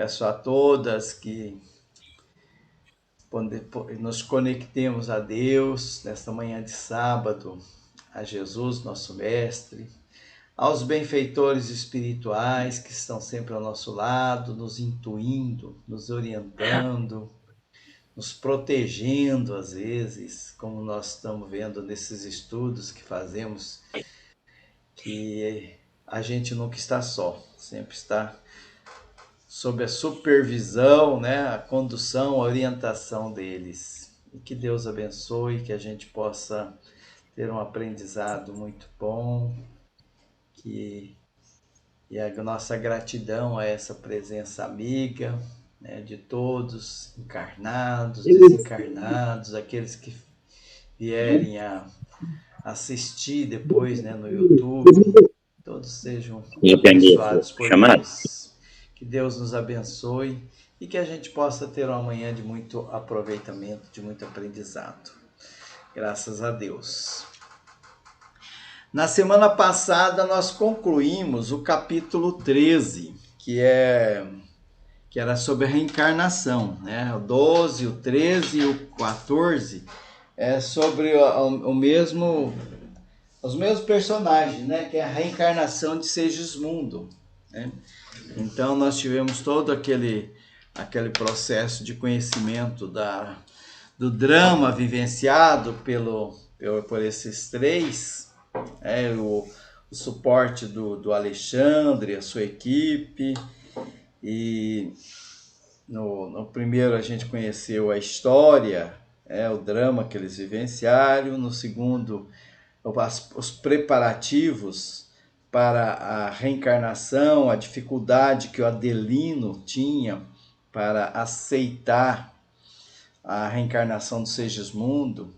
Peço a todas que nos conectemos a Deus nesta manhã de sábado, a Jesus, nosso Mestre, aos benfeitores espirituais que estão sempre ao nosso lado, nos intuindo, nos orientando, nos protegendo às vezes, como nós estamos vendo nesses estudos que fazemos, que a gente nunca está só, sempre está sob a supervisão, né, a condução, a orientação deles. E que Deus abençoe, que a gente possa ter um aprendizado muito bom, que e a nossa gratidão a essa presença amiga, né, de todos, encarnados, desencarnados, aqueles que vierem a assistir depois, né, no YouTube, todos sejam abençoados por Deus. Que Deus nos abençoe e que a gente possa ter uma manhã de muito aproveitamento, de muito aprendizado. Graças a Deus. Na semana passada nós concluímos o capítulo 13, que era sobre a reencarnação, né? O 12, o 13 e o 14 é sobre os mesmos personagens, né? Que é a reencarnação de Segismundo, né? Então nós tivemos todo aquele processo de conhecimento do drama vivenciado por esses três, o suporte do Alexandre, a sua equipe, e no primeiro a gente conheceu a história, o drama que eles vivenciaram, no segundo os preparativos para a reencarnação, a dificuldade que o Adelino tinha para aceitar a reencarnação do Segismundo,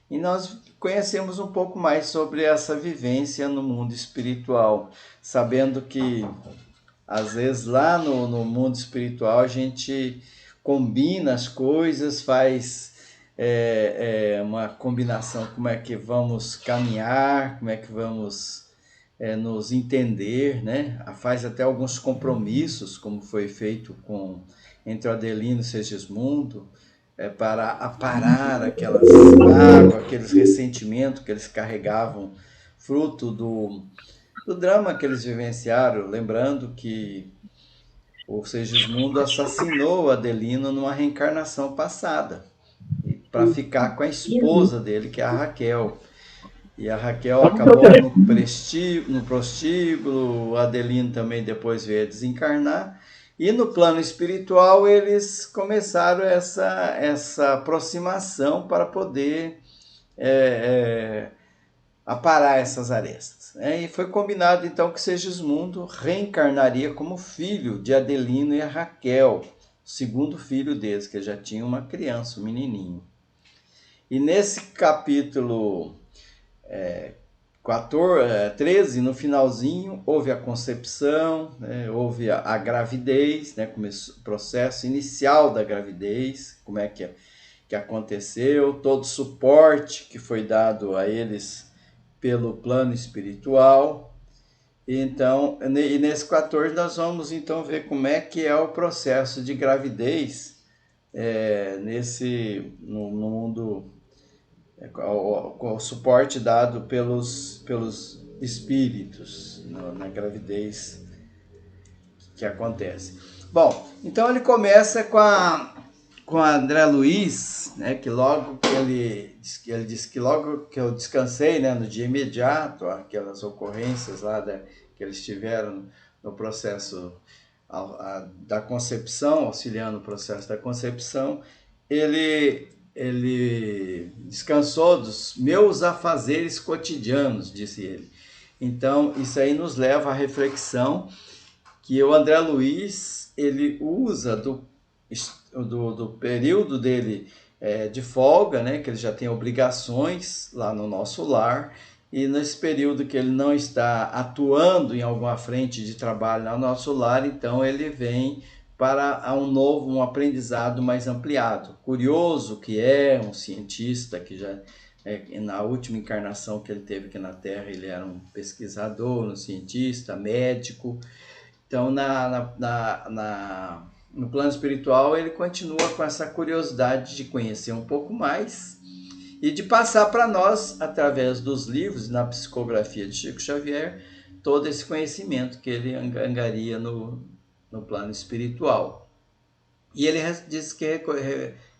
e nós conhecemos um pouco mais sobre essa vivência no mundo espiritual, sabendo que às vezes lá no mundo espiritual a gente combina as coisas, faz uma combinação, como é que vamos caminhar, como é que vamos nos entender, né? Faz até alguns compromissos, como foi feito entre o Adelino e o Segismundo, para aparar aquelas mágoas, aqueles ressentimentos que eles carregavam, fruto do drama que eles vivenciaram, lembrando que o Segismundo assassinou o Adelino numa reencarnação passada, para ficar com a esposa dele, que é a Raquel. E a Raquel acabou no prostíbulo, o Adelino também depois veio a desencarnar. E no plano espiritual eles começaram essa aproximação para poder aparar essas arestas. E foi combinado então que Segismundo reencarnaria como filho de Adelino e a Raquel, o segundo filho deles, que já tinha uma criança, um menininho. E nesse capítulo 13, no finalzinho, houve a concepção, né, houve a gravidez, né, começou o processo inicial da gravidez, como é que aconteceu, todo o suporte que foi dado a eles pelo plano espiritual. Então, e nesse 14 nós vamos então ver como é que é o processo de gravidez no mundo, com o suporte dado pelos espíritos na gravidez que acontece. Bom, então ele começa com a André Luiz, né, que logo que ele disse que logo que eu descansei, né, no dia imediato, aquelas ocorrências lá que eles tiveram no processo da concepção, auxiliando o processo da concepção, ele descansou dos meus afazeres cotidianos, disse ele. Então, isso aí nos leva à reflexão que o André Luiz, ele usa do período dele de folga, né, que ele já tem obrigações lá no nosso lar, e nesse período que ele não está atuando em alguma frente de trabalho no nosso lar, então ele vem para um aprendizado mais ampliado. Curioso que é um cientista que já na última encarnação que ele teve aqui na Terra, ele era um pesquisador, um cientista, médico. Então, no plano espiritual, ele continua com essa curiosidade de conhecer um pouco mais e de passar para nós, através dos livros, na psicografia de Chico Xavier, todo esse conhecimento que ele angaria no plano espiritual. E ele disse que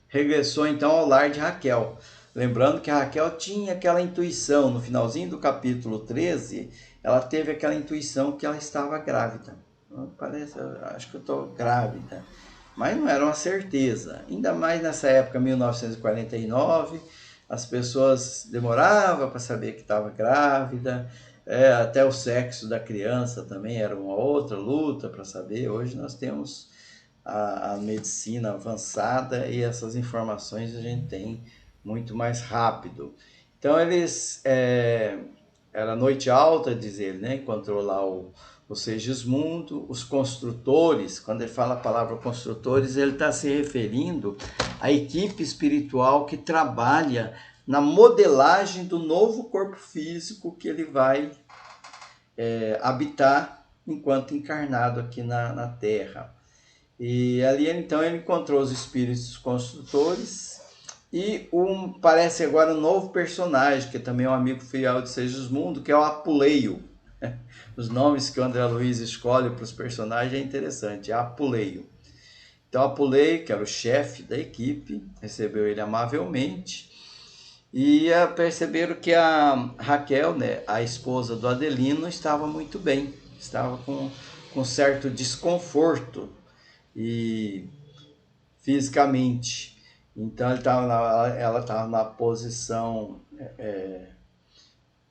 regressou então ao lar de Raquel. Lembrando que a Raquel tinha aquela intuição, no finalzinho do capítulo 13, ela teve aquela intuição que ela estava grávida. Parece, acho que eu estou grávida. Mas não era uma certeza. Ainda mais nessa época, 1949, as pessoas demoravam para saber que estava grávida. Até o sexo da criança também era uma outra luta para saber. Hoje nós temos a medicina avançada e essas informações a gente tem muito mais rápido. Então eles, era noite alta, diz ele, né? Encontrou lá o Segismundo, os construtores. Quando ele fala a palavra construtores, ele está se referindo à equipe espiritual que trabalha na modelagem do novo corpo físico que ele vai habitar enquanto encarnado aqui na Terra. E ali então ele encontrou os espíritos construtores e parece agora um novo personagem, que também é um amigo fiel de Segismundo, que é o Apuleio. Os nomes que o André Luiz escolhe para os personagens é interessante, é Apuleio. Então Apuleio, que era o chefe da equipe, recebeu ele amavelmente e perceberam que a Raquel, né, a esposa do Adelino, estava muito bem, estava com certo desconforto e fisicamente. Então ela estava na posição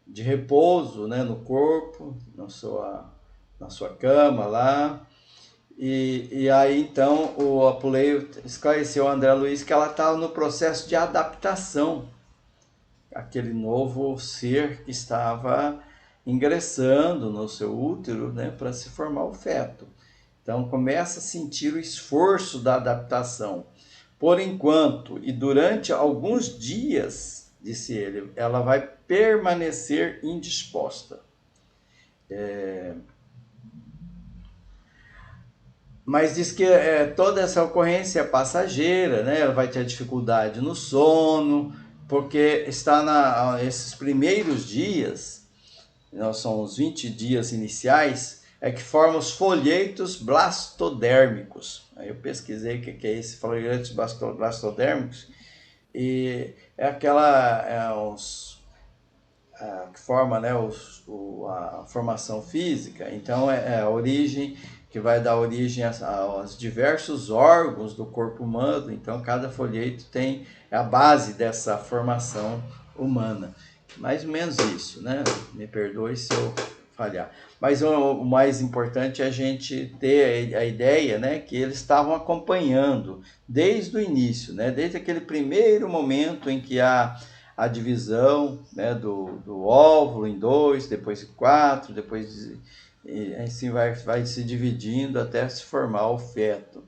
de repouso, né, no corpo, na sua cama lá. E aí então o Apuleio esclareceu ao André Luiz que ela estava no processo de adaptação àquele novo ser que estava ingressando no seu útero, né, para se formar o feto. Então começa a sentir o esforço da adaptação. Por enquanto e durante alguns dias, disse ele, ela vai permanecer indisposta. Mas diz que toda essa ocorrência é passageira, né? Ela vai ter dificuldade no sono, porque está esses primeiros dias, são os 20 dias iniciais, que formam os folhetos blastodérmicos. Aí eu pesquisei o que é esse folhetos blastodérmicos, e é que forma, né, a formação física. Então é a origem que vai dar origem aos diversos órgãos do corpo humano. Então cada folheto tem a base dessa formação humana. Mais ou menos isso, né? Me perdoe se eu falhar. Mas o mais importante é a gente ter a ideia, né, que eles estavam acompanhando desde o início, né, desde aquele primeiro momento em que há a divisão, né, do óvulo em 2, depois em 4, depois assim vai se dividindo até se formar o feto.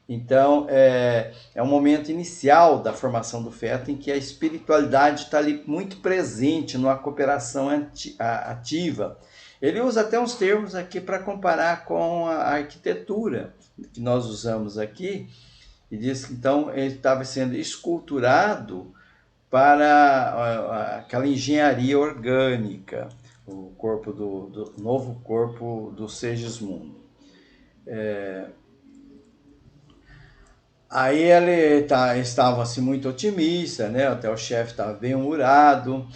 Então, é um momento inicial da formação do feto em que a espiritualidade está ali muito presente numa cooperação ativa. Ele usa até uns termos aqui para comparar com a arquitetura que nós usamos aqui, e diz que então ele estava sendo esculturado para aquela engenharia orgânica, o corpo do novo corpo do Segismundo. Aí ele estava assim, muito otimista, né? Até o chefe estava bem humorado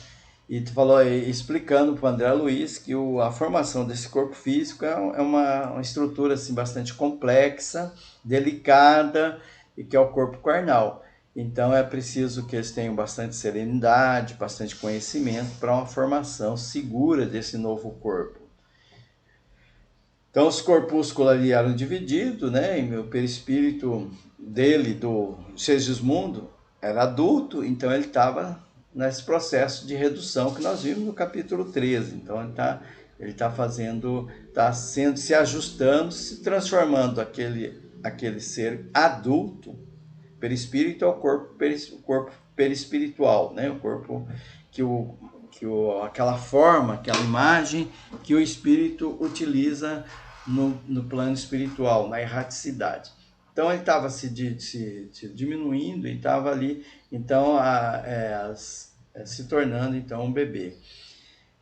e falou, explicando para o André Luiz que a formação desse corpo físico é uma estrutura assim, bastante complexa, delicada, e que é o corpo carnal. Então é preciso que eles tenham bastante serenidade, bastante conhecimento para uma formação segura desse novo corpo. Então os corpúsculos ali eram divididos, né? E o perispírito dele, do Segismundo, era adulto, então ele estava nesse processo de redução que nós vimos no capítulo 13. Então ele está se ajustando, se transformando aquele ser adulto, perispírito, ao corpo perispiritual, né? O corpo aquela forma, aquela imagem que o espírito utiliza no plano espiritual, na erraticidade. Então ele estava se diminuindo e estava ali, então se tornando então um bebê.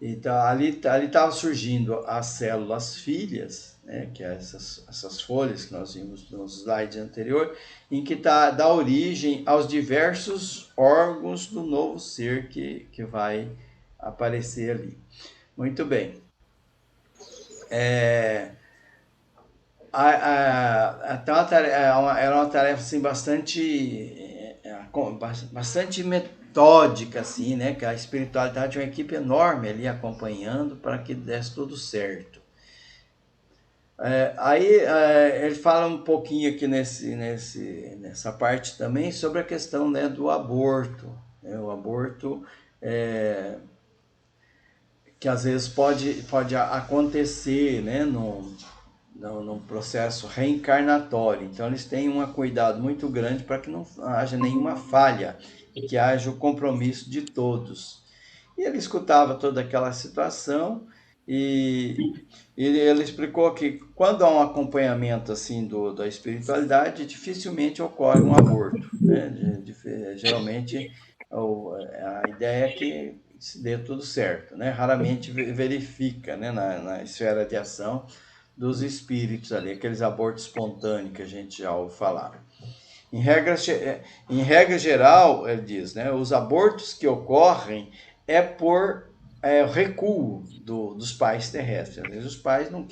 Então ali estava surgindo as células filhas, né, que é essas folhas que nós vimos no slide anterior, em que dá origem aos diversos órgãos do novo ser que vai aparecer ali. Muito bem. Então era uma tarefa assim, bastante metódica, assim, né? Que a espiritualidade tinha uma equipe enorme ali acompanhando para que desse tudo certo. Ele fala um pouquinho aqui nessa parte também sobre a questão, né, do aborto. Né? O aborto que às vezes pode acontecer, né, num processo reencarnatório. Então eles têm um cuidado muito grande para que não haja nenhuma falha e que haja o compromisso de todos. E ele escutava toda aquela situação e ele explicou que quando há um acompanhamento assim da espiritualidade, dificilmente ocorre um aborto, né? Geralmente a ideia é que se dê tudo certo, né? Raramente verifica, né, na esfera de ação dos espíritos ali, aqueles abortos espontâneos que a gente já ouve falar. Em regra geral, ele diz, né, os abortos que ocorrem por recuo dos pais terrestres. Às vezes os pais não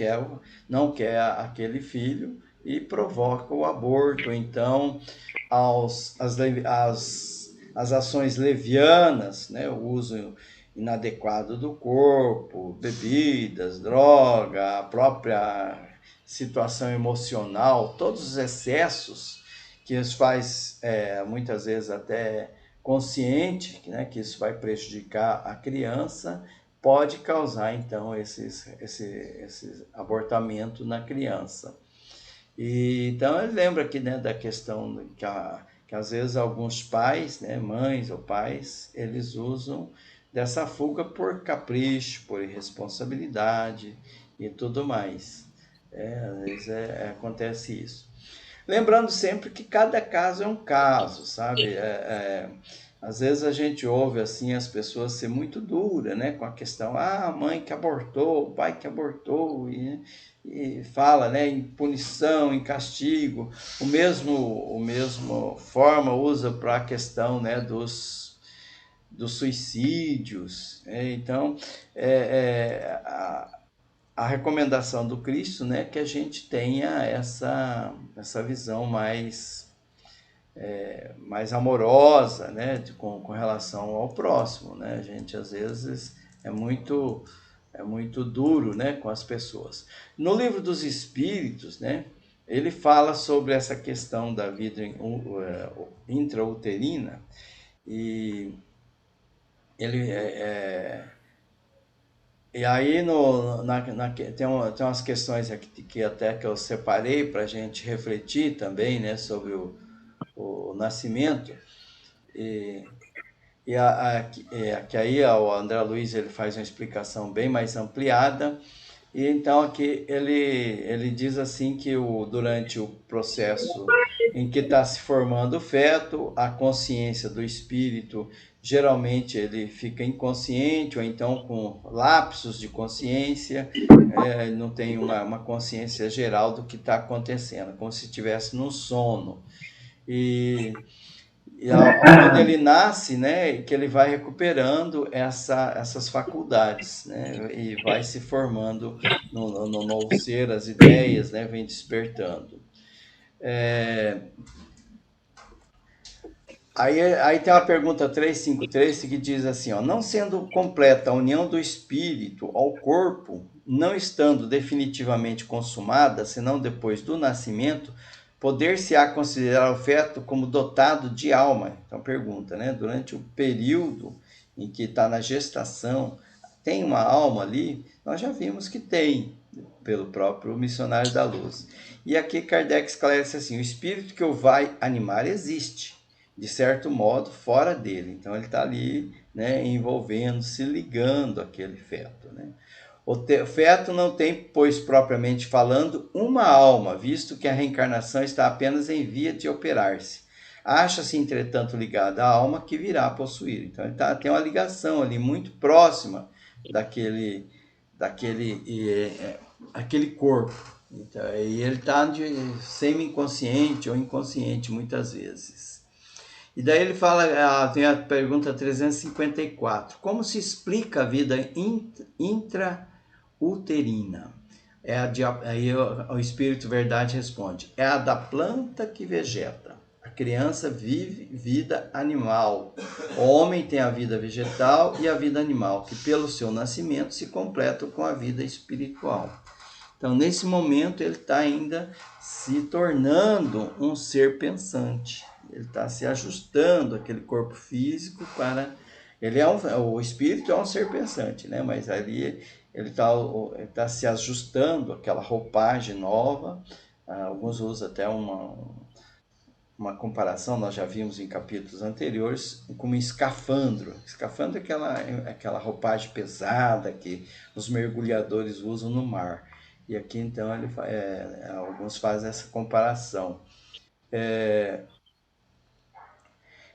quer aquele filho e provoca o aborto. Então, as ações levianas, né, o uso inadequado do corpo, bebidas, droga, a própria situação emocional, todos os excessos que os faz muitas vezes até consciente, né, que isso vai prejudicar a criança, pode causar então esse abortamento na criança. Então ele lembra aqui, né, da questão que às vezes alguns pais, né, mães ou pais, eles usam dessa fuga por capricho, por irresponsabilidade e tudo mais. Às vezes acontece isso. Lembrando sempre que cada caso é um caso, sabe? Às vezes a gente ouve assim as pessoas ser muito duras, né, com a questão, a mãe que abortou, o pai que abortou, e fala, né, em punição, em castigo. O mesmo forma usa para a questão, né, dos suicídios. Então, a recomendação do Cristo, né, que a gente tenha essa visão mais amorosa, né, com relação ao próximo, né? A gente às vezes é muito duro, né, com as pessoas. No livro dos Espíritos, né, ele fala sobre essa questão da vida intrauterina e ele e aí tem umas questões aqui que até que eu separei para a gente refletir também, né, sobre o nascimento. Que aí o André Luiz ele faz uma explicação bem mais ampliada. E então aqui ele diz assim que durante o processo em que está se formando o feto, a consciência do espírito geralmente ele fica inconsciente ou então com lapsos de consciência, não tem uma consciência geral do que está acontecendo, como se estivesse num sono. E quando ele nasce, né, que ele vai recuperando essas faculdades, né, e vai se formando no novo ser, as ideias, né, vem despertando. Aí tem uma pergunta 353 que diz assim, ó, não sendo completa a união do espírito ao corpo, não estando definitivamente consumada, senão depois do nascimento, poder-se-á considerar o feto como dotado de alma? Então pergunta, né? Durante o período em que está na gestação, tem uma alma ali? Nós já vimos que tem, pelo próprio missionário da luz. E aqui Kardec esclarece assim, o espírito que o vai animar existe, de certo modo, fora dele. Então ele está ali, né, envolvendo, se ligando àquele feto, né? O feto não tem, pois propriamente falando, uma alma, visto que a reencarnação está apenas em via de operar-se. Acha-se, entretanto, ligado à alma que virá a possuir. Então, ele tem uma ligação ali muito próxima daquele aquele corpo. Então, e ele está semi-inconsciente ou inconsciente muitas vezes. E daí ele fala, tem a pergunta 354. Como se explica a vida intrauterina? Aí o Espírito Verdade responde: é a da planta que vegeta. A criança vive vida animal. O homem tem a vida vegetal e a vida animal, que pelo seu nascimento se completam com a vida espiritual. Então, nesse momento, ele está ainda se tornando um ser pensante. Ele está se ajustando aquele corpo físico para... o espírito é um ser pensante, né? Mas ali ele tá se ajustando àquela roupagem nova. Alguns usam até uma comparação, nós já vimos em capítulos anteriores, como escafandro. Escafandro é aquela roupagem pesada que os mergulhadores usam no mar. E aqui, então, alguns fazem essa comparação.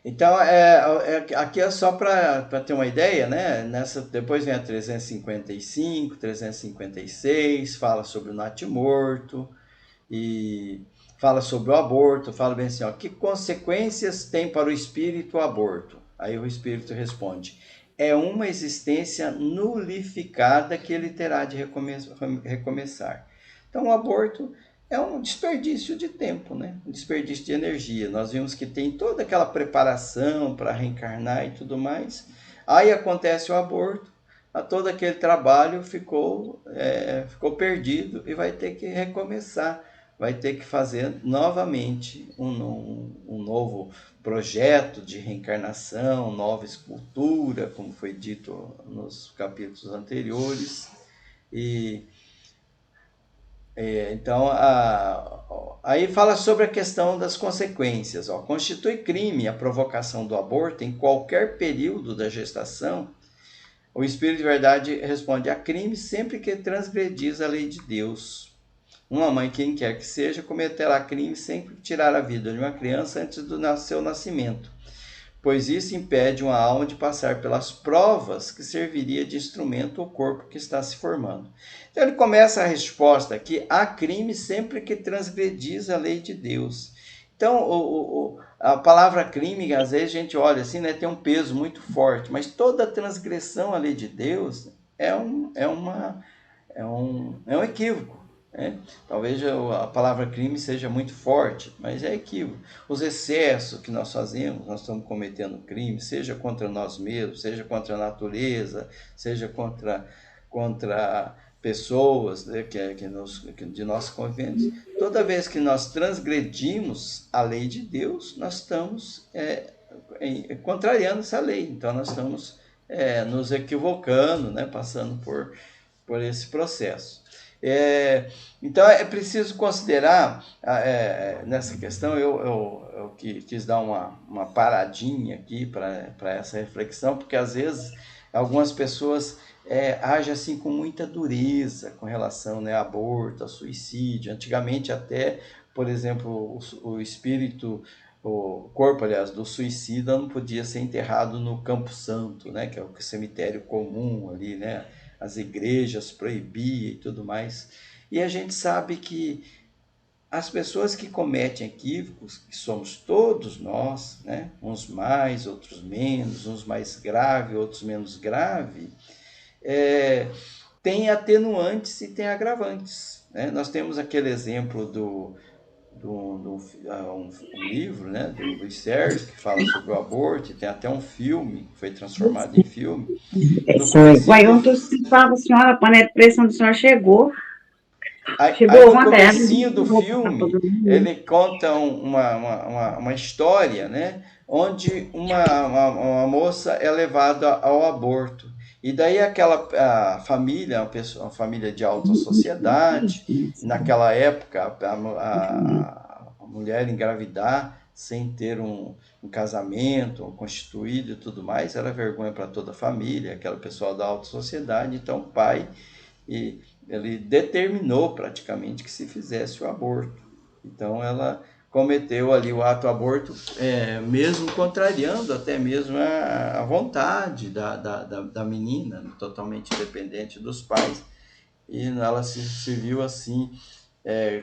Então, aqui é só para ter uma ideia, né? Depois vem a 355, 356, fala sobre o natimorto e fala sobre o aborto, fala bem assim, ó, que consequências tem para o espírito o aborto? Aí o espírito responde: é uma existência nulificada que ele terá de recomeçar. Então, o aborto é um desperdício de tempo, né? Um desperdício de energia. Nós vimos que tem toda aquela preparação para reencarnar e tudo mais. Aí acontece o aborto, todo aquele trabalho ficou perdido e vai ter que recomeçar. Vai ter que fazer novamente um novo projeto de reencarnação, nova escultura, como foi dito nos capítulos anteriores. Então, aí fala sobre a questão das consequências. Constitui crime a provocação do aborto em qualquer período da gestação? O Espírito de Verdade responde: a crime sempre que transgredis a lei de Deus. Uma mãe, quem quer que seja, cometerá crime sempre que tirar a vida de uma criança antes do seu nascimento, pois isso impede uma alma de passar pelas provas que serviria de instrumento ao corpo que está se formando. Então ele começa a resposta aqui: há crime sempre que transgredis a lei de Deus. Então, a palavra crime, às vezes a gente olha assim, né, tem um peso muito forte, mas toda transgressão à lei de Deus é um equívoco. Talvez a palavra crime seja muito forte, mas é equívoco. Os excessos que nós fazemos, nós estamos cometendo crime, seja contra nós mesmos, seja contra a natureza, seja contra pessoas, né, de nossos conviventes. Toda vez que nós transgredimos a lei de Deus, nós estamos contrariando essa lei. Então nós estamos nos equivocando, né, passando por esse processo. Então é preciso considerar nessa questão. Eu quis dar uma paradinha aqui para essa reflexão, porque às vezes algumas pessoas agem assim com muita dureza com relação, né, a aborto, a suicídio. Antigamente até, por exemplo, o espírito, o corpo, aliás, do suicida não podia ser enterrado no Campo Santo, né, que é o cemitério comum ali, né? As igrejas proibiam e tudo mais. E a gente sabe que as pessoas que cometem equívocos, que somos todos nós, né? Uns mais, outros menos, uns mais graves, outros menos graves, tem atenuantes e tem agravantes, né? Nós temos aquele exemplo um livro, né, do Luiz Sérgio, que fala sobre o aborto, e tem até um filme, que foi transformado em filme. No fala, senhora, a panela de pressão do senhor chegou. Aí no comecinho do filme, ele conta uma história, né, onde uma moça é levada ao aborto. E daí aquela família, uma família de alta sociedade, naquela época a mulher engravidar sem ter um casamento constituído e tudo mais, era vergonha para toda a família, aquela pessoa da alta sociedade. Então o pai e ele determinou praticamente que se fizesse o aborto. Então ela cometeu ali o ato aborto, mesmo contrariando até mesmo a vontade da menina, totalmente dependente dos pais, e ela se viu assim,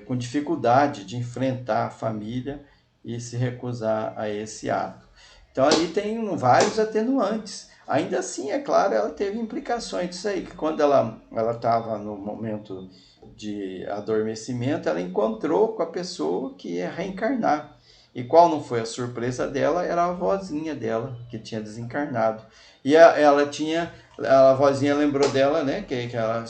com dificuldade de enfrentar a família e se recusar a esse ato. Então ali tem vários atenuantes. Ainda assim, é claro, ela teve implicações disso aí, que quando ela estava no momento de adormecimento, ela encontrou com a pessoa que ia reencarnar. E qual não foi a surpresa dela? Era a avózinha dela, que tinha desencarnado. E a avózinha lembrou dela, né? Que ela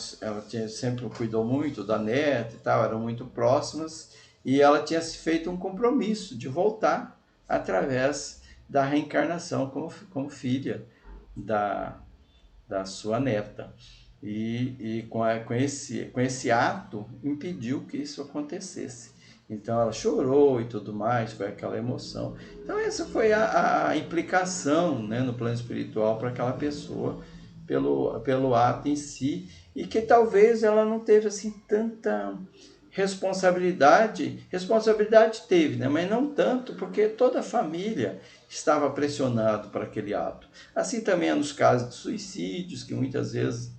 sempre cuidou muito da neta e tal, eram muito próximas. E ela tinha se feito um compromisso de voltar através da reencarnação como filha da sua neta. E com esse ato impediu que isso acontecesse. Então ela chorou e tudo mais, foi aquela emoção. Então essa foi a implicação, né, no plano espiritual para aquela pessoa, pelo ato em si, e que talvez ela não teve assim tanta responsabilidade. Responsabilidade teve, né, mas não tanto, porque toda a família estava pressionado para aquele ato. Assim também é nos casos de suicídios, que muitas vezes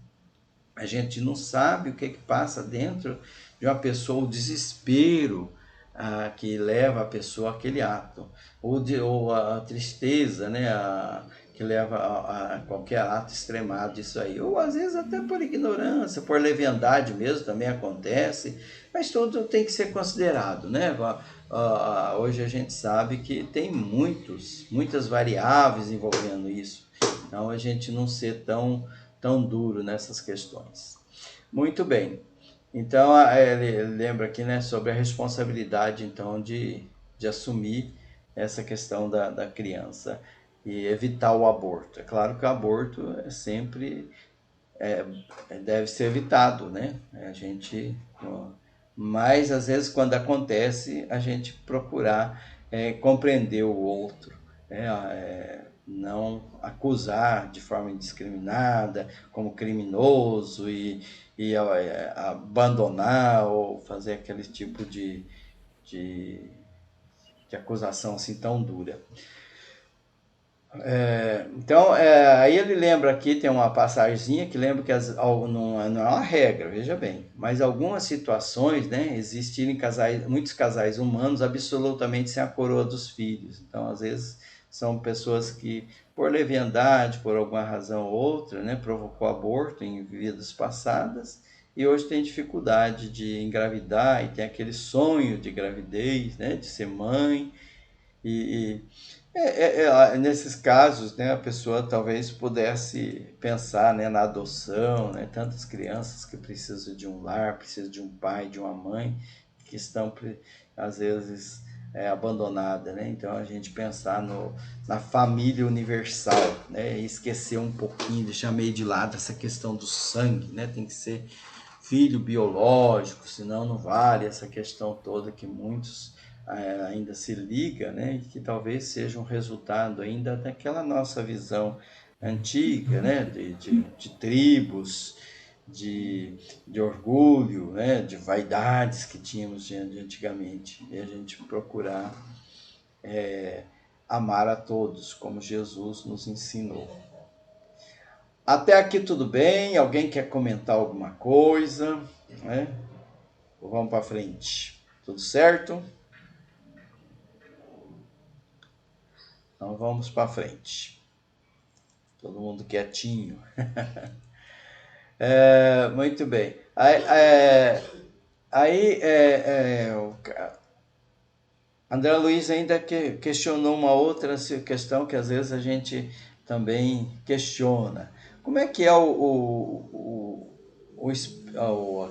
a gente não sabe o que passa dentro de uma pessoa, o desespero que leva a pessoa àquele ato, ou a tristeza, né, que leva a qualquer ato extremado disso aí, ou às vezes até por ignorância, por leviandade mesmo, também acontece, mas tudo tem que ser considerado, né? Hoje a gente sabe que tem muitas variáveis envolvendo isso, então a gente não ser tão duro nessas questões. Muito bem. Então, ele lembra aqui, né, sobre a responsabilidade, então, de assumir essa questão da criança e evitar o aborto. É claro que o aborto deve ser evitado, né? Mas, às vezes, quando acontece, a gente procurar compreender o outro, não acusar de forma indiscriminada como criminoso e abandonar ou fazer aquele tipo de acusação assim tão dura. Então, aí ele lembra aqui, tem uma passagemzinha que lembra que não é uma regra, veja bem, mas algumas situações, né, existirem muitos casais humanos absolutamente sem a coroa dos filhos. Então, às vezes, são pessoas que, por leviandade, por alguma razão ou outra, né, provocou aborto em vidas passadas e hoje tem dificuldade de engravidar e tem aquele sonho de gravidez, né, de ser mãe e nesses casos, né, a pessoa talvez pudesse pensar, né, na adoção, né, tantas crianças que precisam de um lar, precisam de um pai, de uma mãe, que estão, às vezes, abandonadas, né? Então, a gente pensar na família universal, né, e esquecer um pouquinho, deixar meio de lado essa questão do sangue, né, tem que ser filho biológico, senão não vale essa questão toda que muitos ainda se liga, né, e que talvez seja um resultado ainda daquela nossa visão antiga, né, de tribos, de orgulho, né, de vaidades que tínhamos de antigamente, e a gente procurar amar a todos, como Jesus nos ensinou. Até aqui tudo bem? Alguém quer comentar alguma coisa? Né? Ou vamos para frente? Tudo certo? Então vamos para frente. Todo mundo quietinho. Muito bem. O André Luiz ainda questionou uma outra questão que às vezes a gente também questiona. Como é que é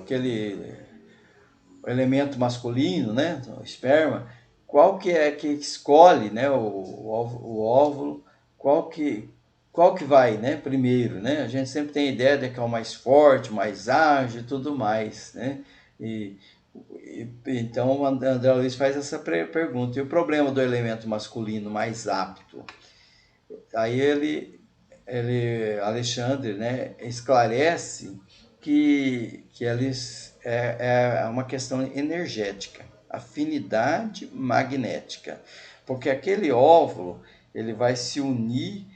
aquele elemento masculino, né, o esperma, qual que é que escolhe, né, o óvulo, qual que vai, né, primeiro, né? A gente sempre tem a ideia de que é o mais forte, mais ágil e tudo mais, né? Então o André Luiz faz essa pergunta. E o problema do elemento masculino mais apto? Aí Alexandre, né, esclarece que eles é uma questão energética, afinidade magnética, porque aquele óvulo ele vai se unir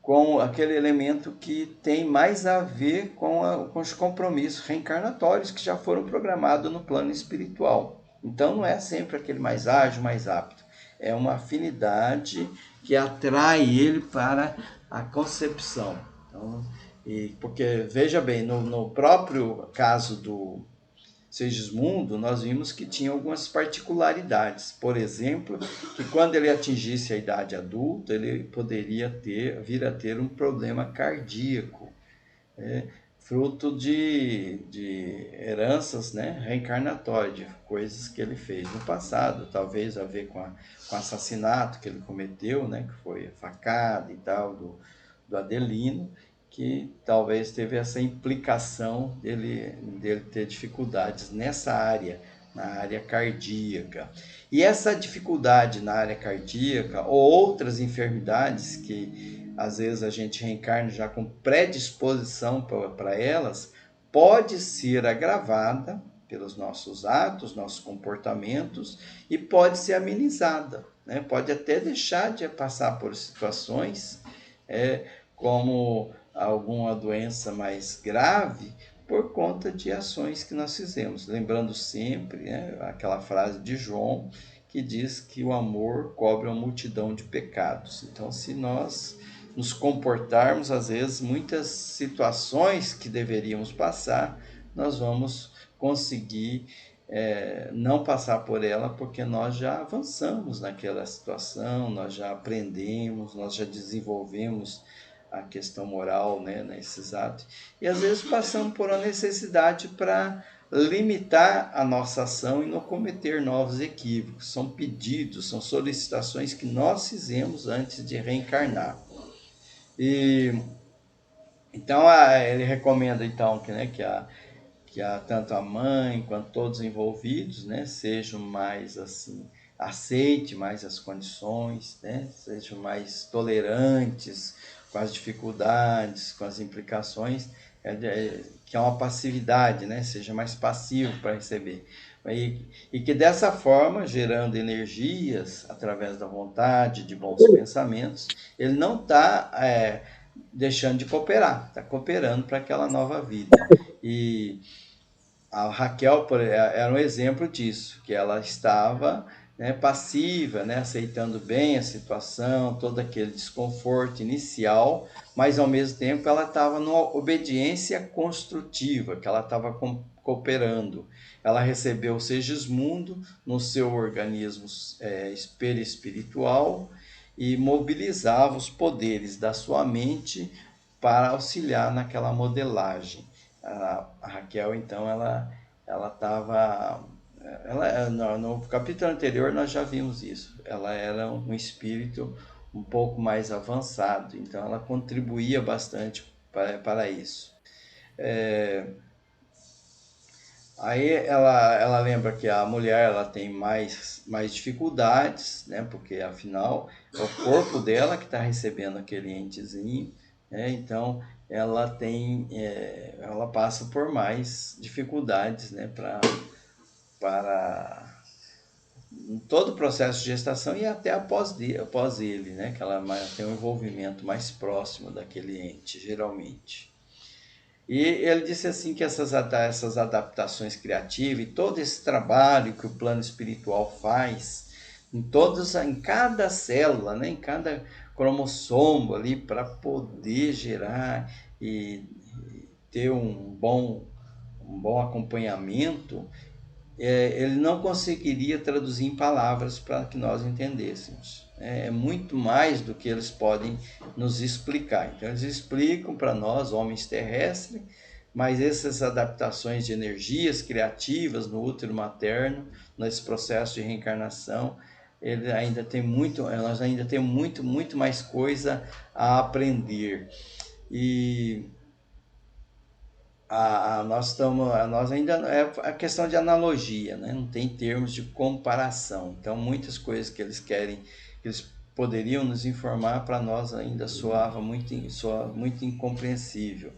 com aquele elemento que tem mais a ver com os compromissos reencarnatórios que já foram programados no plano espiritual. Então não é sempre aquele mais ágil, mais apto. É uma afinidade que atrai ele para a concepção. Então, porque, veja bem, no próprio caso do Segismundo, nós vimos que tinha algumas particularidades. Por exemplo, que quando ele atingisse a idade adulta, ele poderia vir a ter um problema cardíaco, fruto de heranças, né, reencarnatórias, de coisas que ele fez no passado, talvez a ver com o assassinato que ele cometeu, né, que foi a facada e tal, do Adelino, que talvez teve essa implicação dele ter dificuldades nessa área, na área cardíaca. E essa dificuldade na área cardíaca, ou outras enfermidades que às vezes a gente reencarna já com predisposição para elas, pode ser agravada pelos nossos atos, nossos comportamentos, e pode ser amenizada, né? Pode até deixar de passar por situações como alguma doença mais grave por conta de ações que nós fizemos. Lembrando sempre, né, aquela frase de João que diz que o amor cobre uma multidão de pecados. Então, se nós nos comportarmos, às vezes, muitas situações que deveríamos passar, nós vamos conseguir não passar por ela, porque nós já avançamos naquela situação, nós já aprendemos, nós já desenvolvemos a questão moral, né, nesses atos, e às vezes passamos por uma necessidade para limitar a nossa ação e não cometer novos equívocos. São pedidos, são solicitações que nós fizemos antes de reencarnar. E então ele recomenda então que tanto a mãe quanto todos os envolvidos, né, sejam mais assim, aceite mais as condições, né, sejam mais tolerantes com as dificuldades, com as implicações, que é uma passividade, né, seja mais passivo para receber. E que dessa forma, gerando energias através da vontade, de bons pensamentos, ele não está deixando de cooperar, está cooperando para aquela nova vida. E a Raquel era um exemplo disso, que ela estava, né, passiva, né, aceitando bem a situação, todo aquele desconforto inicial, mas ao mesmo tempo ela estava numa obediência construtiva, que ela estava cooperando. Ela recebeu o Segismundo no seu organismo perispiritual e mobilizava os poderes da sua mente para auxiliar naquela modelagem. A Raquel, então, ela estava... no capítulo anterior nós já vimos isso. Ela era um espírito um pouco mais avançado, então ela contribuía bastante para isso. Aí ela lembra que a mulher ela tem mais dificuldades, né? Porque afinal é o corpo dela que está recebendo aquele entezinho, né? Então ela ela passa por mais dificuldades, né? Para todo o processo de gestação e até após ele, né? Que ela tem um envolvimento mais próximo daquele ente, geralmente. E ele disse assim que essas adaptações criativas e todo esse trabalho que o plano espiritual faz em cada célula, né, em cada cromossomo ali, para poder gerar e ter um bom acompanhamento, ele não conseguiria traduzir em palavras para que nós entendêssemos. É muito mais do que eles podem nos explicar. Então, eles explicam para nós, homens terrestres, mas essas adaptações de energias criativas no útero materno, nesse processo de reencarnação, nós ainda temos muito mais coisa a aprender. E nós ainda é a questão de analogia, né? Não tem termos de comparação. Então, muitas coisas que eles poderiam nos informar, para nós ainda soa muito incompreensível.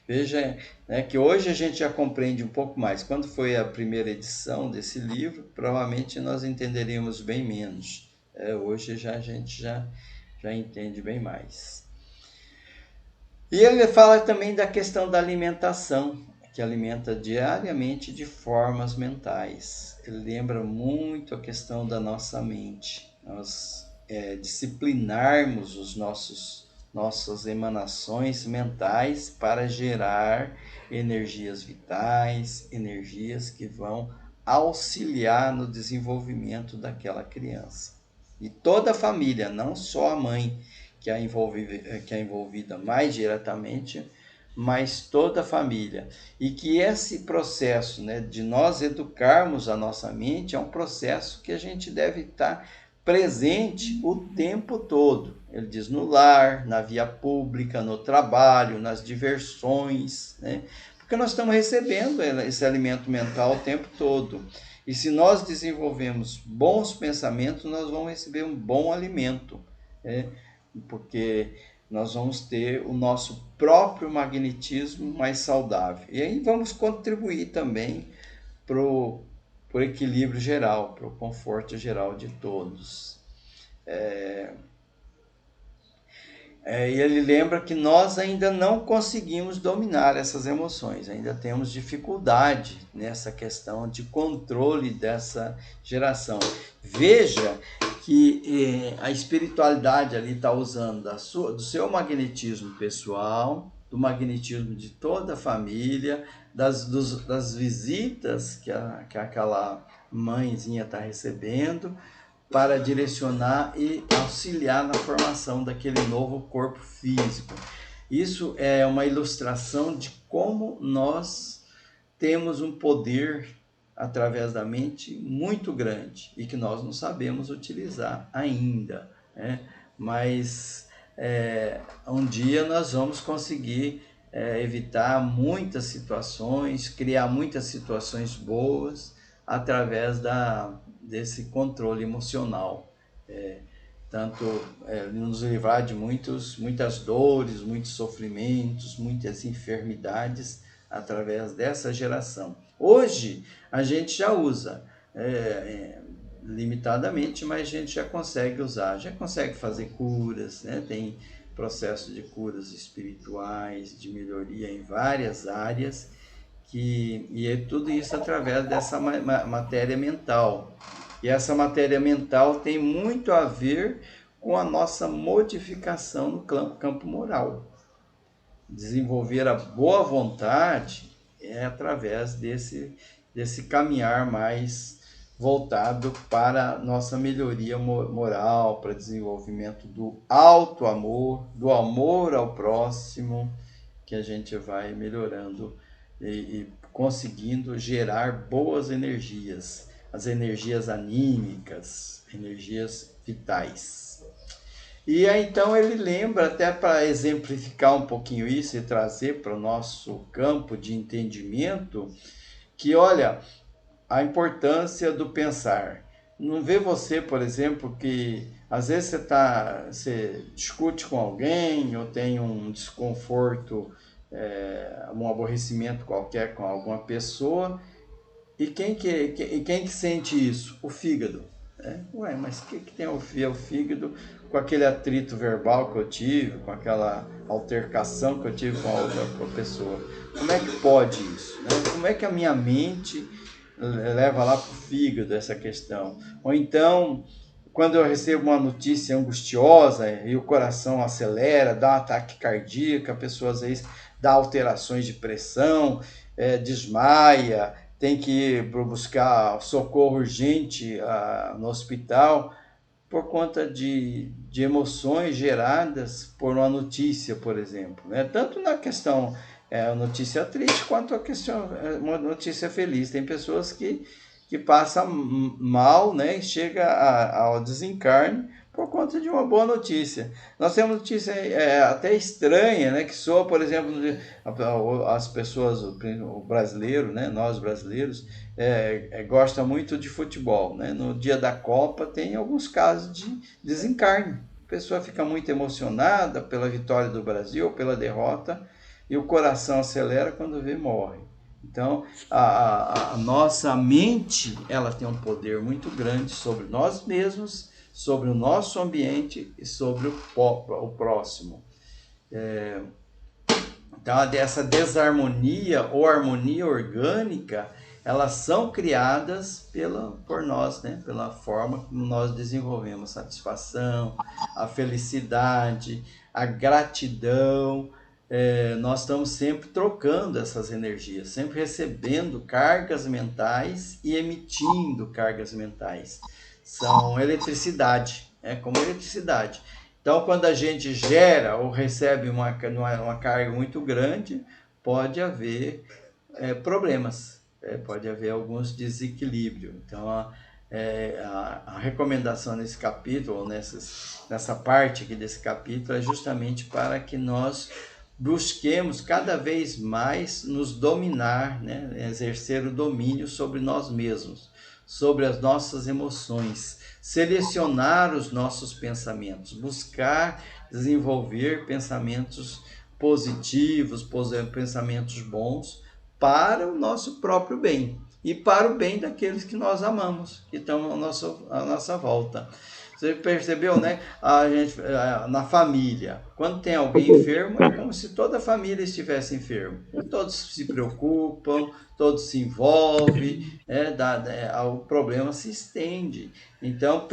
Veja, né, que hoje a gente já compreende um pouco mais. Quando foi a primeira edição desse livro, provavelmente nós entenderíamos bem menos. Hoje a gente já entende bem mais. E ele fala também da questão da alimentação, que alimenta diariamente de formas mentais. Ele lembra muito a questão da nossa mente. Nós disciplinarmos nossas emanações mentais para gerar energias vitais, energias que vão auxiliar no desenvolvimento daquela criança. E toda a família, não só a mãe, que é envolvida mais diretamente, mas toda a família. E que esse processo, né, de nós educarmos a nossa mente é um processo que a gente deve estar presente o tempo todo. Ele diz no lar, na via pública, no trabalho, nas diversões, né? Porque nós estamos recebendo esse alimento mental o tempo todo. E se nós desenvolvemos bons pensamentos, nós vamos receber um bom alimento, né? Porque nós vamos ter o nosso próprio magnetismo mais saudável. E aí vamos contribuir também para o equilíbrio geral, para o conforto geral de todos. E ele lembra que nós ainda não conseguimos dominar essas emoções, ainda temos dificuldade nessa questão de controle dessa geração. Veja que a espiritualidade ali está usando do seu magnetismo pessoal, do magnetismo de toda a família, das visitas que aquela mãezinha está recebendo, para direcionar e auxiliar na formação daquele novo corpo físico. Isso é uma ilustração de como nós temos um poder através da mente muito grande e que nós não sabemos utilizar ainda, né? Mas um dia nós vamos conseguir evitar muitas situações, criar muitas situações boas através desse controle emocional. Tanto nos livrar de muitas dores, muitos sofrimentos, muitas enfermidades através dessa geração. Hoje a gente já usa limitadamente, mas a gente já consegue usar, já consegue fazer curas, né? Tem processo de curas espirituais, de melhoria em várias áreas, e é tudo isso através dessa matéria mental. E essa matéria mental tem muito a ver com a nossa modificação no campo moral. Desenvolver a boa vontade é através desse caminhar mais voltado para a nossa melhoria moral, para desenvolvimento do auto-amor, do amor ao próximo, que a gente vai melhorando e conseguindo gerar boas energias, as energias anímicas, energias vitais. E aí, então ele lembra, até para exemplificar um pouquinho isso e trazer para o nosso campo de entendimento, que olha, a importância do pensar. Não vê você, por exemplo, que às vezes você discute com alguém ou tem um desconforto, um aborrecimento qualquer com alguma pessoa, e quem que sente isso? O fígado. Ué, mas o que tem o fígado com aquele atrito verbal que eu tive, com aquela altercação que eu tive com a outra pessoa? Como é que pode isso? Né? Como é que a minha mente leva lá para o fígado essa questão? Ou então, quando eu recebo uma notícia angustiosa e o coração acelera, dá um ataque cardíaco, a pessoa às vezes dá alterações de pressão, desmaia, tem que ir buscar socorro urgente no hospital por conta de emoções geradas por uma notícia, por exemplo, né? Tanto na questão notícia triste quanto a questão uma notícia feliz. Tem pessoas que passam mal, né, e chega ao desencarne por conta de uma boa notícia. Nós temos notícia até estranha, né, que soa, por exemplo, as pessoas, o brasileiro, né, nós brasileiros, gosta muito de futebol, né? No dia da Copa tem alguns casos de desencarne. A pessoa fica muito emocionada pela vitória do Brasil, pela derrota, e o coração acelera, quando vê, morre. Então, a nossa mente, ela tem um poder muito grande sobre nós mesmos, sobre o nosso ambiente e sobre o próximo. Então, essa desarmonia ou harmonia orgânica, elas são criadas por nós, né? Pela forma como nós desenvolvemos a satisfação, a felicidade, a gratidão. Nós estamos sempre trocando essas energias, sempre recebendo cargas mentais e emitindo cargas mentais. São eletricidade, como eletricidade. Então, quando a gente gera ou recebe uma carga muito grande, pode haver problemas, pode haver alguns desequilíbrios. Então, a recomendação nesse capítulo, nessa parte aqui desse capítulo, é justamente para que nós busquemos cada vez mais nos dominar, né? Exercer o domínio sobre nós mesmos, sobre as nossas emoções, selecionar os nossos pensamentos, buscar desenvolver pensamentos positivos, pensamentos bons para o nosso próprio bem e para o bem daqueles que nós amamos, que estão à nossa volta. Você percebeu, né? A gente, na família, quando tem alguém enfermo, é como se toda a família estivesse enferma. Todos se preocupam, todos se envolvem, o problema se estende. Então,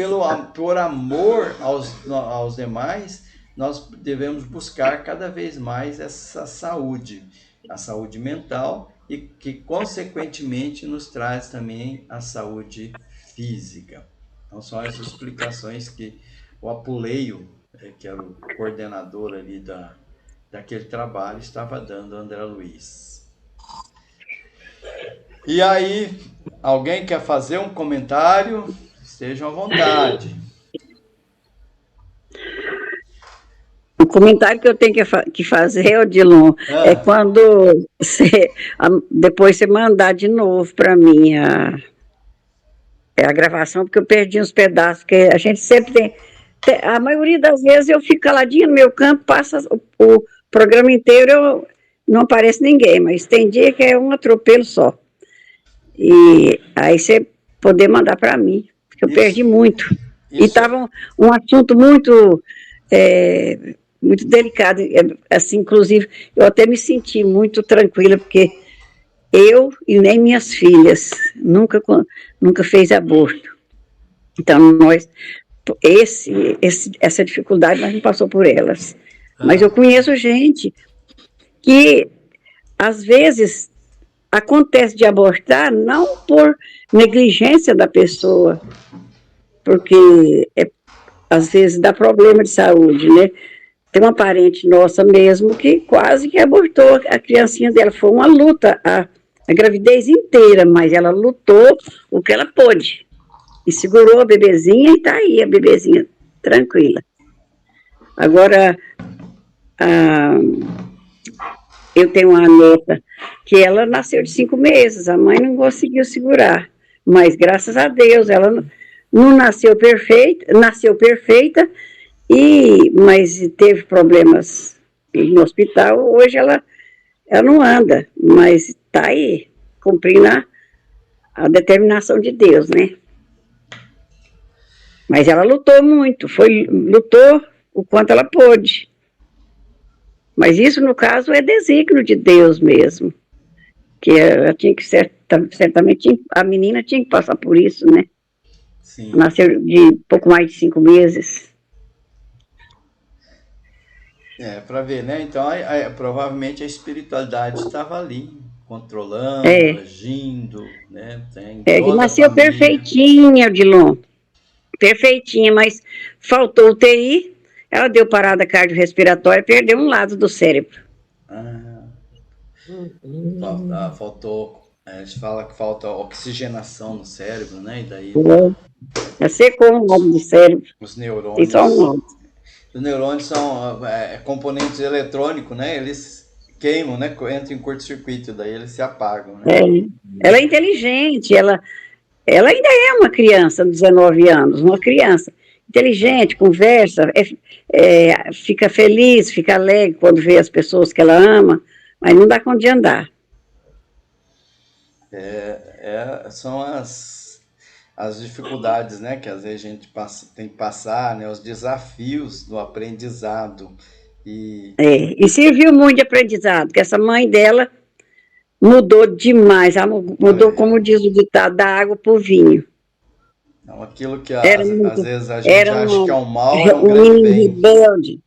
por amor aos demais, nós devemos buscar cada vez mais essa saúde, a saúde mental, e que, consequentemente, nos traz também a saúde física. Então, são as explicações que o Apuleio, que era o coordenador ali daquele trabalho, estava dando a André Luiz. E aí, alguém quer fazer um comentário? Estejam à vontade. O comentário que eu tenho que fazer, Odilon, é quando depois você mandar de novo para mim a gravação, porque eu perdi uns pedaços, que a gente sempre tem. A maioria das vezes eu fico caladinha no meu campo, passa o programa inteiro, não aparece ninguém, mas tem dia que é um atropelo só. E aí você poder mandar para mim, porque eu perdi muito. Isso. E estava um assunto muito delicado, assim, inclusive, eu até me senti muito tranquila, porque eu e nem minhas filhas nunca fez aborto. Então, essa dificuldade nós não passou por elas. Mas eu conheço gente que, às vezes, acontece de abortar não por negligência da pessoa, porque às vezes dá problema de saúde, né? Tem uma parente nossa mesmo que quase que abortou a criancinha dela. Foi uma luta, a gravidez inteira, mas ela lutou o que ela pôde. E segurou a bebezinha e está aí a bebezinha, tranquila. Agora, eu tenho uma neta que ela nasceu de 5 meses, a mãe não conseguiu segurar. Mas, graças a Deus, ela não nasceu perfeita, mas teve problemas no hospital. Hoje ela não anda, mas está aí, cumprindo a determinação de Deus, né? Mas ela lutou muito, lutou o quanto ela pôde. Mas isso, no caso, é desígnio de Deus mesmo. Que ela tinha que, certamente, a menina tinha que passar por isso, né? Sim. Nasceu de pouco mais de 5 meses. Para ver, né? Então, provavelmente a espiritualidade estava ali, controlando, agindo, né? Ele nasceu perfeitinha, Odilon. Perfeitinha, mas faltou UTI, ela deu parada cardiorrespiratória, perdeu um lado do cérebro. Faltou, a gente fala que falta oxigenação no cérebro, né? E daí... secou o nome do cérebro. Os neurônios... Só um nome. Os neurônios são componentes eletrônicos, né? Eles queimam, né? Entram em curto-circuito, daí eles se apagam, né? Ela é inteligente, ela ainda é uma criança, 19 anos, uma criança inteligente, conversa, fica feliz, fica alegre quando vê as pessoas que ela ama, mas não dá conta de andar. São as dificuldades, né, que às vezes a gente tem que passar, né, os desafios do aprendizado. E serviu muito de aprendizado, porque essa mãe dela mudou demais, ela mudou, como diz o ditado, da água para o vinho. Então, aquilo que Era às muito, vezes a gente era acha que é uma, um mal, é um uma grande menina bem. rebelde,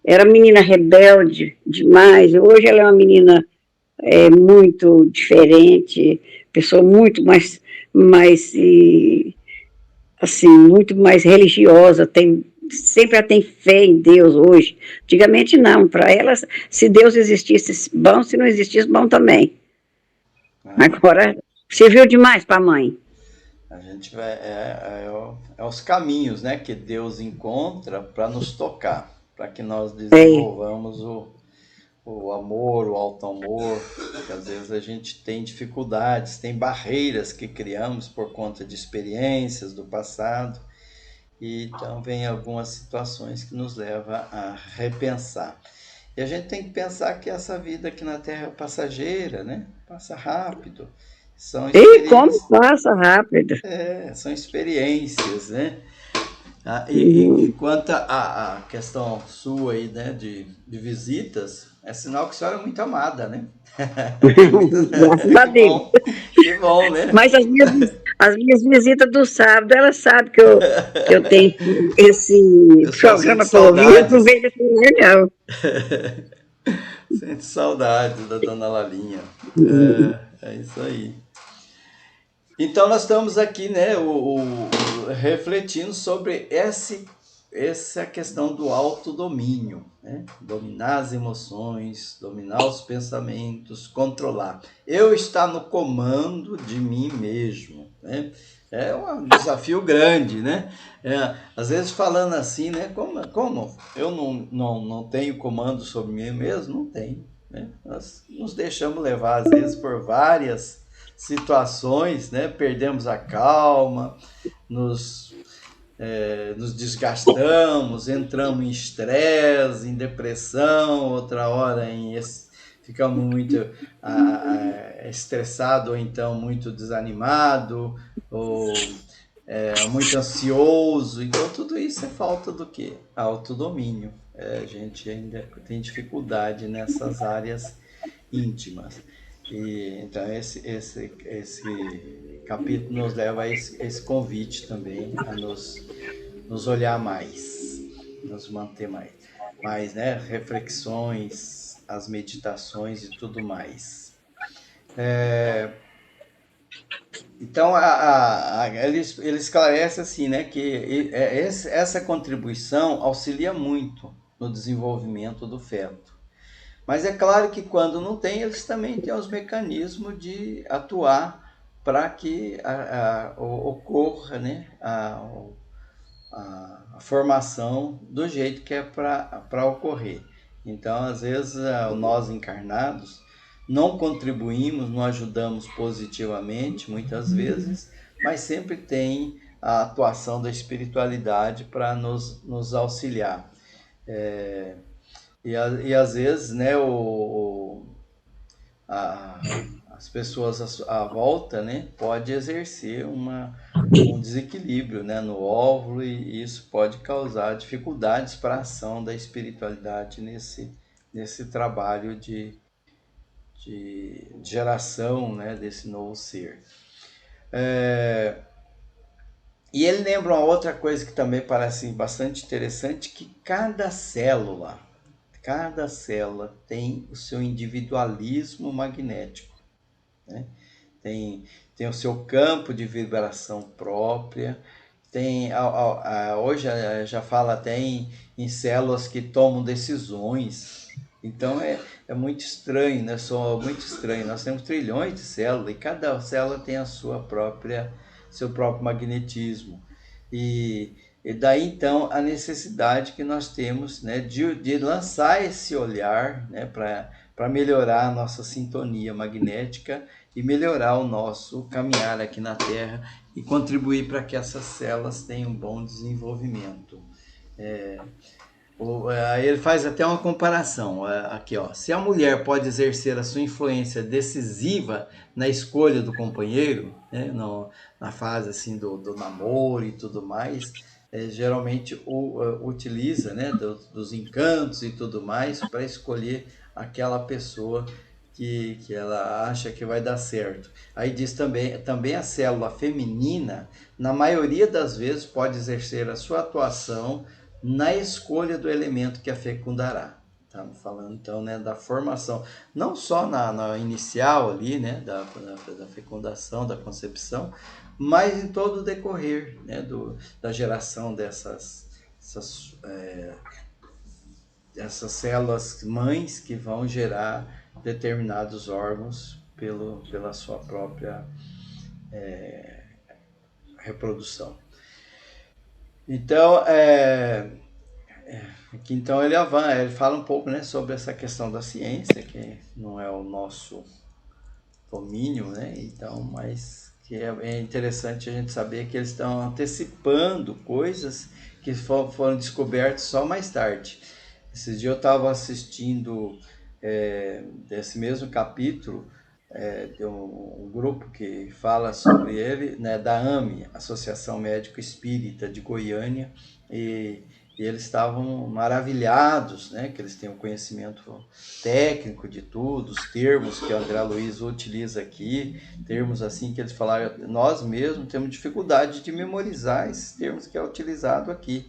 era menina rebelde demais. Hoje ela é uma menina muito diferente, pessoa muito mais assim, muito mais religiosa, sempre ela tem fé em Deus hoje. Antigamente não, para ela, se Deus existisse, bom, se não existisse, bom também. Agora, serviu demais para a mãe. A gente vai, os caminhos, né, que Deus encontra para nos tocar, para que nós desenvolvamos o amor, o alto amor, porque às vezes a gente tem dificuldades, tem barreiras que criamos por conta de experiências do passado, e então vem algumas situações que nos levam a repensar. E a gente tem que pensar que essa vida aqui na Terra é passageira, né? Passa rápido. São E como experiências. passa rápido. São experiências, né? E Uhum. quanto à questão sua aí, né, de visitas, é sinal que a senhora é muito amada, né? Graças a Que Deus. bom, que bom, né? Mas as minhas visitas do sábado, ela sabe que eu tenho esse O pessoal sente programa para ouvir, eu não saudades. vejo desse jeito, não. Sente saudades da dona Lalinha. É isso aí. Então nós estamos aqui, né, refletindo sobre essa questão do autodomínio, né? Dominar as emoções, dominar os pensamentos, controlar. Eu estar no comando de mim mesmo, né? É um desafio grande, né? Às vezes falando assim, né? Como eu não tenho comando sobre mim mesmo? Não tenho, né? Nós nos deixamos levar, às vezes, por várias situações, né? Perdemos a calma, nos desgastamos, entramos em estresse, em depressão, outra hora ficamos muito estressados, ou então muito desanimado, ou muito ansioso. Então tudo isso é falta do quê? Autodomínio. A gente ainda tem dificuldade nessas áreas íntimas. Então esse capítulo nos leva a esse convite também a nos olhar mais, nos manter mais, né, reflexões, as meditações e tudo mais. Então ele esclarece assim, né, que essa contribuição auxilia muito no desenvolvimento do feto. Mas é claro que quando não tem, eles também têm os mecanismos de atuar para que ocorra, né, a formação do jeito que é para ocorrer. Então, às vezes, nós encarnados não contribuímos, não ajudamos positivamente, muitas vezes, mas sempre tem a atuação da espiritualidade para nos auxiliar. E às vezes, né, as pessoas à volta, né, pode exercer um desequilíbrio, né, no óvulo, e isso pode causar dificuldades para a ação da espiritualidade nesse trabalho de geração, né, desse novo ser. E ele lembra uma outra coisa que também parece bastante interessante, que cada célula tem o seu individualismo magnético, né? Tem o seu campo de vibração própria, hoje já fala até em células que tomam decisões. Então é muito estranho, né? Muito estranho. Nós temos trilhões de células e cada célula tem seu próprio magnetismo. E daí então a necessidade que nós temos, né, de lançar esse olhar, né, para melhorar a nossa sintonia magnética e melhorar o nosso caminhar aqui na Terra e contribuir para que essas células tenham um bom desenvolvimento. Aí ele faz até uma comparação aqui, ó. Se a mulher pode exercer a sua influência decisiva na escolha do companheiro, né, na fase assim do namoro e tudo mais, geralmente utiliza, né, dos encantos e tudo mais para escolher aquela pessoa que ela acha que vai dar certo. Aí diz também a célula feminina, na maioria das vezes, pode exercer a sua atuação na escolha do elemento que a fecundará. Estamos falando então, né, da formação, não só na inicial ali, né, da fecundação, da concepção, mas em todo o decorrer, né, da geração dessas células mães que vão gerar determinados órgãos pela sua própria reprodução. Então, aqui então ele fala um pouco, né, sobre essa questão da ciência, que não é o nosso domínio, né? Então, mas que é interessante a gente saber que eles estão antecipando coisas que foram descobertas só mais tarde. Esses dias eu estava assistindo desse mesmo capítulo, de um grupo que fala sobre ele, né, da AME, Associação Médico Espírita de Goiânia, e eles estavam maravilhados, né, que eles têm um conhecimento técnico de tudo, os termos que o André Luiz utiliza aqui, termos assim que eles falaram, nós mesmos temos dificuldade de memorizar esses termos que é utilizado aqui.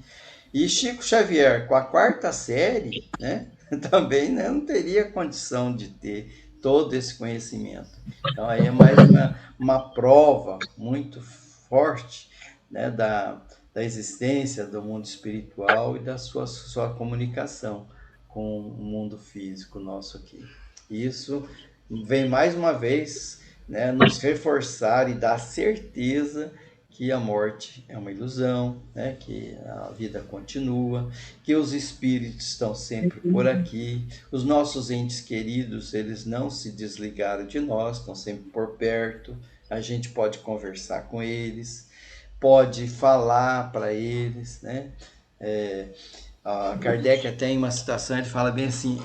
E Chico Xavier, com a 4ª série, né, também, né, não teria condição de ter todo esse conhecimento. Então aí é mais uma prova muito forte, né, da existência do mundo espiritual e da sua comunicação com o mundo físico nosso aqui. Isso vem mais uma vez, né, nos reforçar e dar certeza que a morte é uma ilusão, né, que a vida continua, que os espíritos estão sempre por aqui, os nossos entes queridos, eles não se desligaram de nós, estão sempre por perto, a gente pode conversar com eles, pode falar para eles, né? Kardec tem uma citação, ele fala bem assim,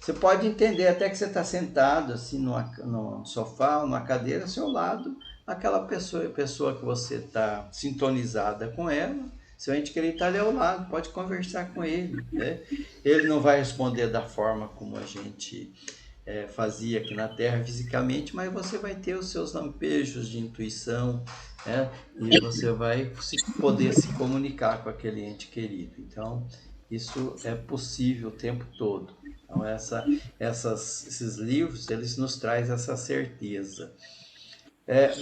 você pode entender até que você está sentado assim no sofá ou numa cadeira ao seu lado, aquela pessoa que você está sintonizada com ela, seu ente querido está ali ao lado, pode conversar com ele, né? Ele não vai responder da forma como a gente fazia aqui na Terra fisicamente, mas você vai ter os seus lampejos de intuição, né? E você vai poder se comunicar com aquele ente querido. Então, isso é possível o tempo todo. Então, esses livros, eles nos trazem essa certeza.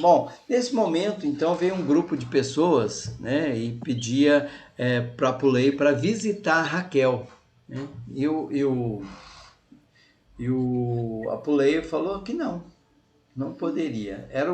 Bom, nesse momento, então, veio um grupo de pessoas, né, e pedia para a Pulei para visitar a Raquel, né? A Pulei falou que não poderia. Era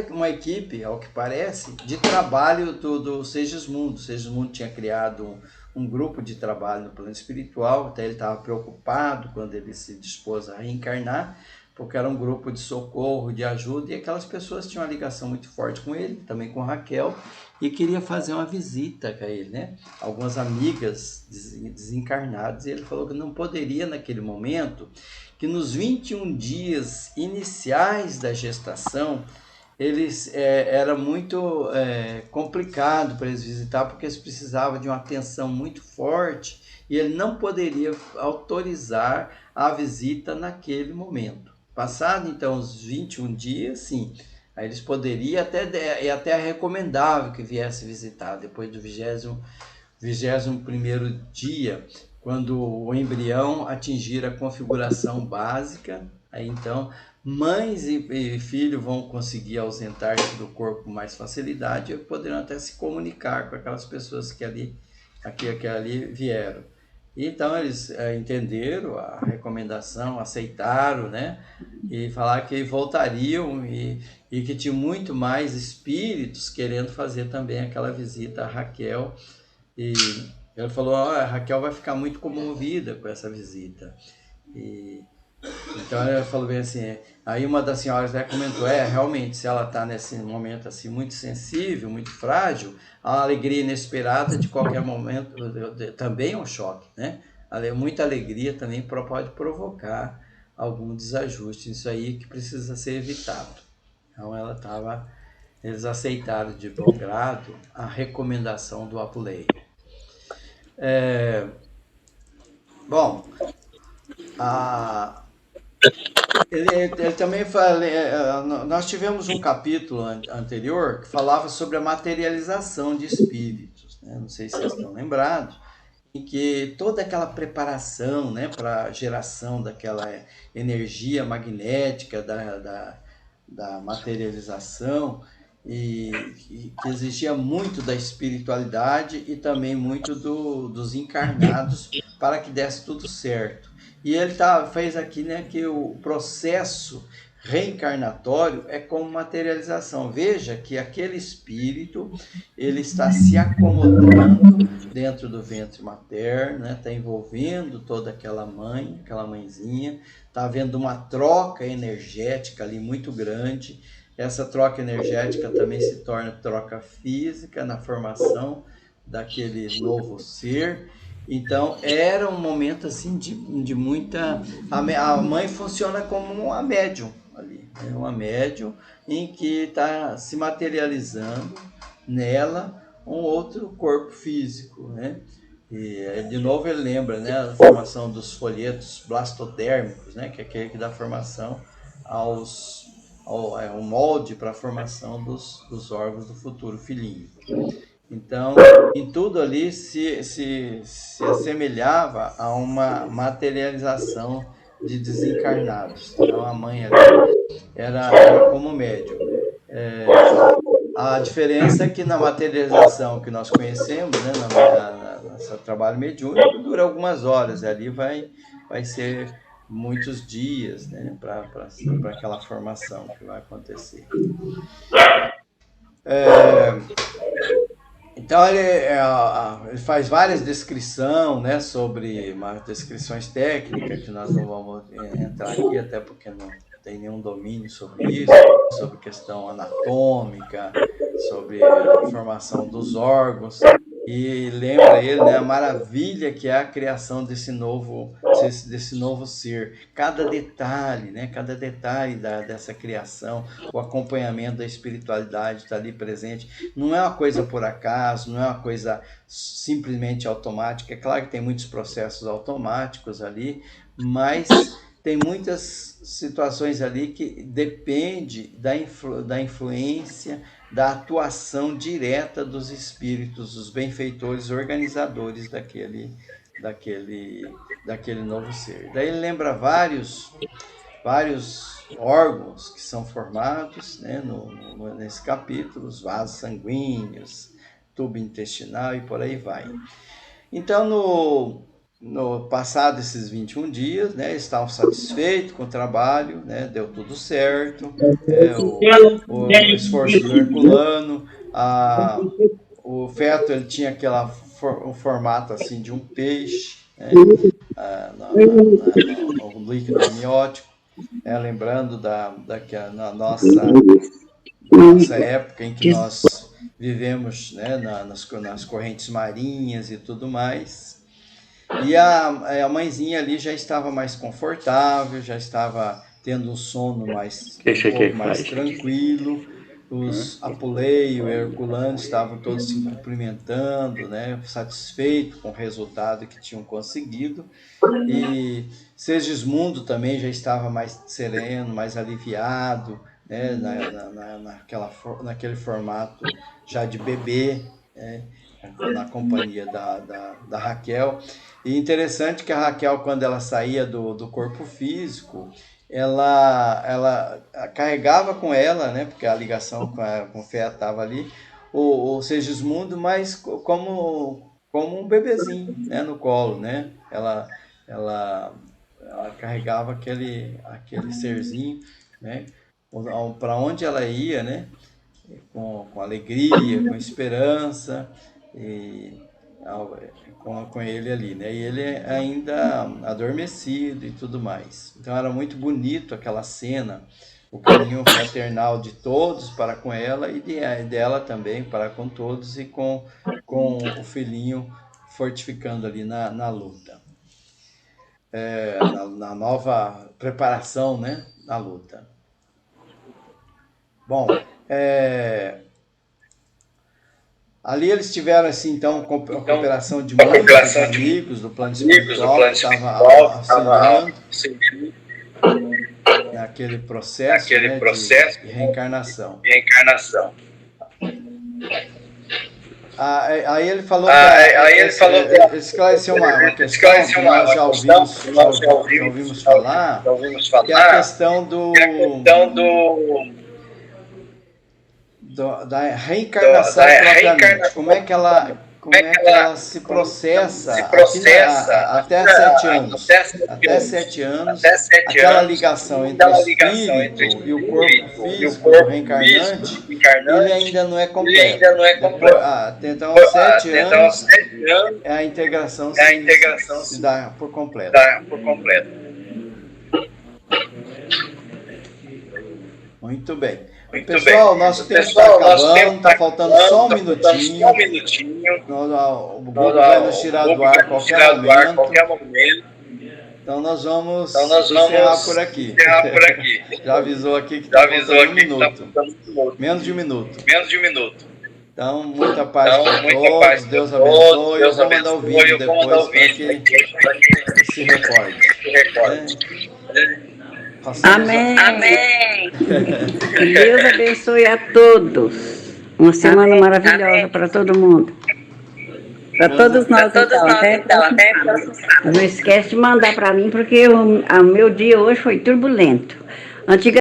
uma equipe, ao que parece, de trabalho do Segismundo. O Segismundo tinha criado um grupo de trabalho no plano espiritual, até ele estava preocupado quando ele se dispôs a reencarnar, porque era um grupo de socorro, de ajuda, e aquelas pessoas tinham uma ligação muito forte com ele, também com Raquel, e queria fazer uma visita a ele, né? Algumas amigas desencarnadas, e ele falou que não poderia naquele momento, que nos 21 dias iniciais da gestação, era muito complicado para eles visitar, porque eles precisavam de uma atenção muito forte, e ele não poderia autorizar a visita naquele momento. Passado, então, os 21 dias, sim, aí eles poderiam, até recomendável que viesse visitar, depois do 21º dia, quando o embrião atingir a configuração básica, aí então mães e filho vão conseguir ausentar-se do corpo com mais facilidade e poderão até se comunicar com aquelas pessoas que ali vieram. Então eles entenderam a recomendação, aceitaram, né? E falaram que voltariam e que tinha muito mais espíritos querendo fazer também aquela visita a Raquel. E ele falou, a Raquel vai ficar muito comovida com essa visita. E Então ela falou bem assim, aí uma das senhoras até comentou, realmente, se ela está nesse momento assim muito sensível, muito frágil, a alegria inesperada de qualquer momento também é um choque, né? Muita alegria também pode provocar algum desajuste, isso aí que precisa ser evitado. Então eles aceitaram de bom grado a recomendação do Apulei. Bom, ele também fala, nós tivemos um capítulo anterior que falava sobre a materialização de espíritos, né? Não sei se vocês estão lembrados, em que toda aquela preparação, né, para a geração daquela energia magnética da materialização e que exigia muito da espiritualidade e também muito dos encarnados para que desse tudo certo. E ele fez aqui, né, que o processo reencarnatório é como materialização. Veja que aquele espírito ele está se acomodando dentro do ventre materno, né? Está envolvendo toda aquela mãezinha, está havendo uma troca energética ali muito grande. Essa troca energética também se torna troca física na formação daquele novo ser. Então era um momento assim de muita. A mãe funciona como uma médium ali, né? Uma médium em que está se materializando nela um outro corpo físico, né? E de novo ele lembra, né, a formação dos folhetos blastodérmicos, né, que é aquele que dá formação ao molde para a formação dos órgãos do futuro filhinho. Então, em tudo ali se assemelhava a uma materialização de desencarnados. Então, a mãe ali era como médium. A diferença é que na materialização que nós conhecemos, né, nosso trabalho mediúnico, dura algumas horas, e ali vai ser muitos dias, né, para aquela formação que vai acontecer. Então ele faz várias descrições, né, sobre descrições técnicas, que nós não vamos entrar aqui, até porque não tem nenhum domínio sobre isso, sobre questão anatômica, sobre a formação dos órgãos, e lembra ele, né, a maravilha que é a criação desse novo ser. Cada detalhe, né, dessa criação, o acompanhamento da espiritualidade está ali presente. Não é uma coisa por acaso, não é uma coisa simplesmente automática. É claro que tem muitos processos automáticos ali, mas tem muitas situações ali que depende da influência, da atuação direta dos espíritos, dos benfeitores organizadores daquele novo ser. Daí ele lembra vários órgãos que são formados, né, nesse capítulo, os vasos sanguíneos, tubo intestinal e por aí vai. Então, no passado esses 21 dias, né, estavam satisfeitos com o trabalho, né, deu tudo certo, o esforço do Herculano, o feto ele tinha um formato assim de um peixe, né, no líquido amniótico, lembrando na nossa época em que nós vivemos, né, nas correntes marinhas e tudo mais. E a mãezinha ali já estava mais confortável, já estava tendo um sono um pouco mais tranquilo. Os Apulei e o Herculano estavam todos se cumprimentando, né, satisfeitos com o resultado que tinham conseguido. E Segismundo também já estava mais sereno, mais aliviado, né, naquele formato já de bebê, né, na companhia da Raquel. E interessante que a Raquel, quando ela saía do corpo físico, ela carregava com ela, né, porque a ligação com o feto estava ali, o Segismundo, mas como um bebezinho, né, no colo, né? Ela carregava aquele serzinho, né, para onde ela ia, né, com alegria, com esperança, e com ele ali, né? E ele ainda adormecido e tudo mais. Então era muito bonito aquela cena, o carinho fraternal de todos para com ela e dela também para com todos e com o filhinho fortificando ali na luta. Na nova preparação, né? Na luta. Bom, ali eles tiveram, assim, então, a cooperação de muitos amigos do plano espiritual que estavam auxiliando naquele processo, né, de reencarnação. Aí ele falou ele esclareceu uma questão que nós já ouvimos falar, que é a questão da reencarnação propriamente. Como é que ela se processa até 7 anos. Até 7 anos, aquela ligação entre o espírito e o corpo físico do reencarnante, ele ainda não é completo. Então, 7 anos, a integração se dá por completo. Muito bem. Pessoal, nosso tempo está acabando, está faltando só um minutinho. O Google vai nos tirar do ar a qualquer momento. Então nós vamos encerrar por aqui. Já avisou aqui que está faltando 1 minuto. Menos de 1 minuto. Então, muita paz para todos. Deus abençoe. Eu vou mandar o vídeo depois para que se recorde. Amém. Que Deus abençoe a todos. Uma semana maravilhosa para todo mundo. Para todos nós, Não esquece de mandar para mim, porque o meu dia hoje foi turbulento.